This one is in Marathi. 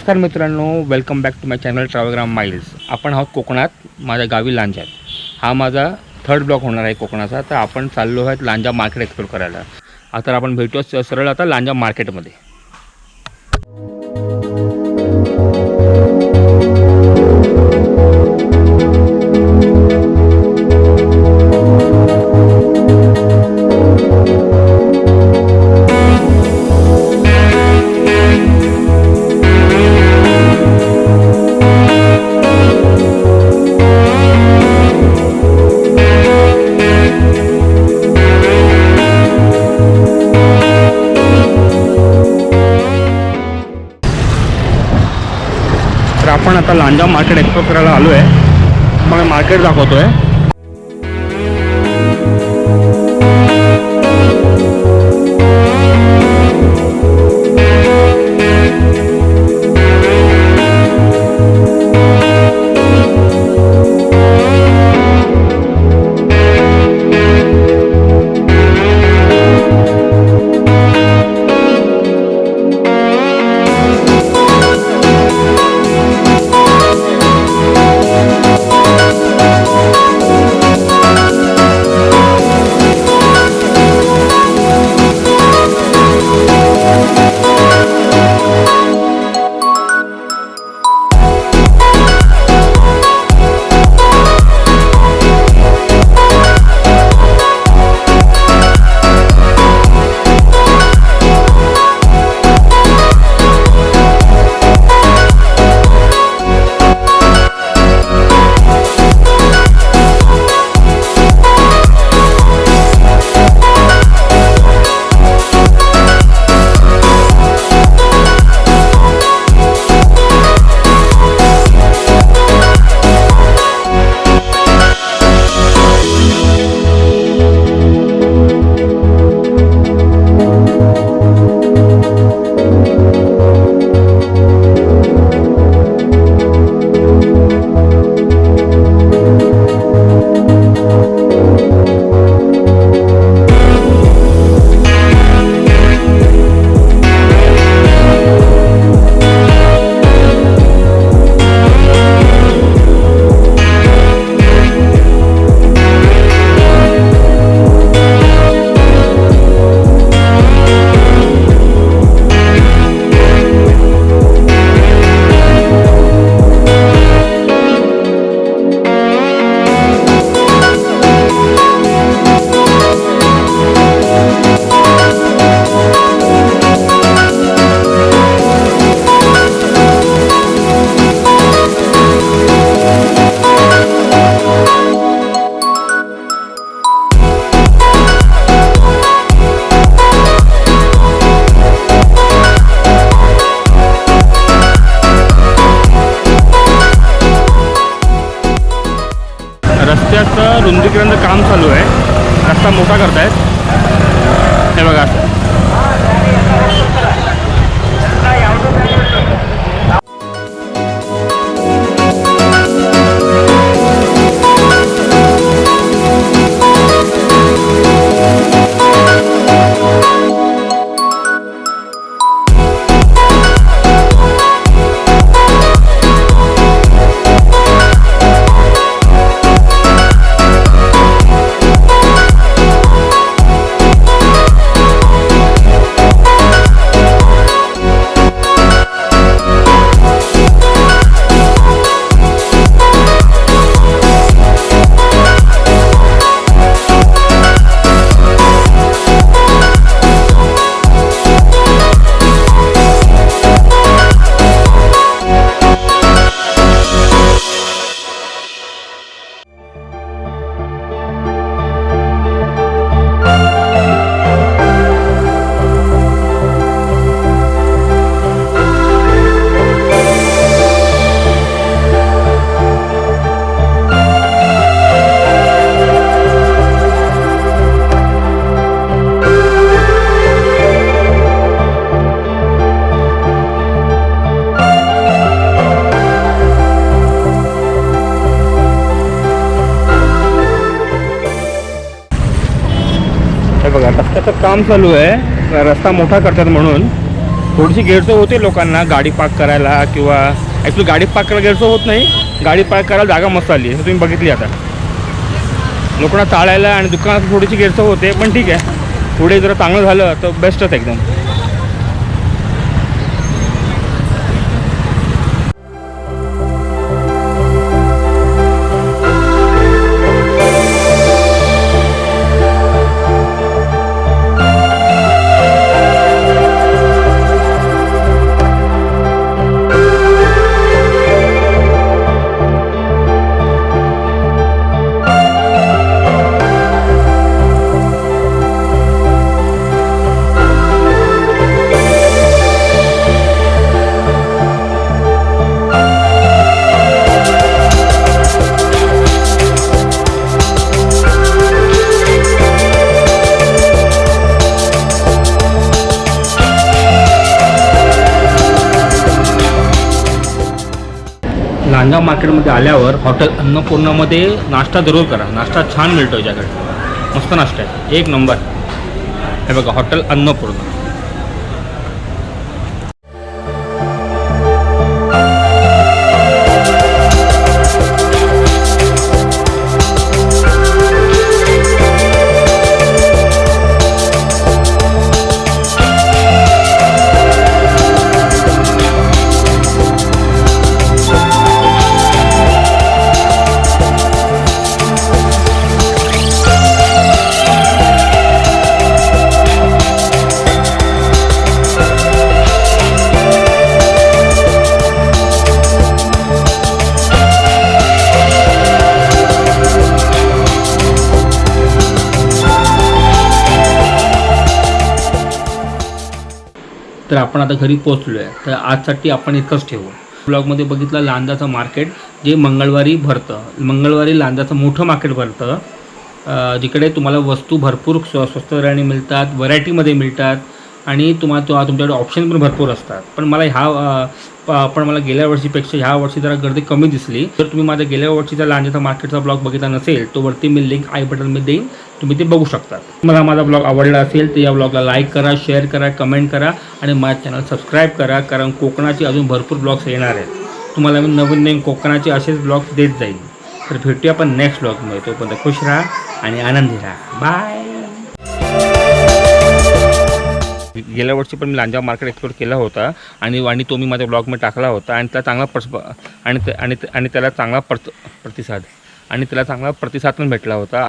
नमस्कार मित्रांनो, welcome back to my channel Travelgram miles. आपण आहोत कोकणात, माझ्या गावी लांजात। हा माझा थर्ड ब्लॉग होणार आहे कोकणाचा। तर आपण चाललो आहोत लांजा मार्केट एक्सप्लोर करायला। आता आपण भेटू सरळ आता लांजा मार्केटमध्ये। तर आपण आता लांजा मार्केट एक्सप्लोर करायला आलो आहे। मला मार्केट दाखवतोय। रस्त्याचं रुंदीकरणाचं काम चालू आहे। रस्ता मोठा करतायत। हे बघा, हे बघा रस्त्याचं काम चालू आहे। रस्ता मोठा करतात म्हणून थोडीशी गैरसोय होते लोकांना गाडी पार्क करायला, किंवा ॲक्च्युली गाडी पार्क करायला गैरसोय होत नाही, गाडी पार्क करायला जागा मस्त आली आहे तुम्ही बघितली आता. लोकांना चालायला आणि दुकानात थोडीशी गैरसोय होते, पण ठीक आहे, पुढे जर चांगलं झालं तर बेस्टच एकदम. लांजा मार्केटमध्ये आल्यावर हॉटेल अन्नपूर्णामध्ये नाश्ता जरूर करा. नाश्ता छान मिळतो याच्याकडे, मस्त नाश्ता आहे, एक नंबर. हे बघा, हॉटेल अन्नपूर्णा. तर आपण आता घरी पोहोचलो आहे, तर आजसाठी आपण इतकंच ठेवू. ब्लॉगमध्ये बघितलं लांजाचं मार्केट जे मंगळवारी भरतं. मंगळवारी लांजाचं मोठं मार्केट भरतं, जिकडे तुम्हाला वस्तू भरपूर स्वस्त दराने मिळतात, व्हरायटीमध्ये मिळतात, आणि तुमच्याकडे ऑप्शन पण भरपूर असतात. पण मला गेल्या वर्षीपेक्षा ह्या वर्षी जरा गर्दी कमी दिसली. जर तुम्ही माझ्या गेल्या वर्षीचा लांजाचा मार्केटचा ब्लॉग बघितला नसेल, तो वरती मी लिंक आय बटनमध्ये देईन, तुम्ही ते बघू शकता. मला माझा ब्लॉग आवडला असेल तर या ब्लॉगला लाईक करा, शेअर करा, कमेंट करा, आणि माझ्या चॅनल सबस्क्राईब करा, कारण कोकणाची अजून भरपूर ब्लॉग्स येणार आहेत. तुम्हाला मी नवीन कोकणाचे असेच ब्लॉग्स देत जाईल. तर भेटूया आपण नेक्स्ट ब्लॉगमध्ये. तोपर्यंत खुश राहा आणि आनंदी राहा. बाय. गेल्या वर्षी पण मी लांजा मार्केट एक्सप्लोर केला होता, आणि तो मी माझ्या ब्लॉगमध्ये टाकला होता, आणि त्याला चांगला प्रतिसाद पण भेटला होता.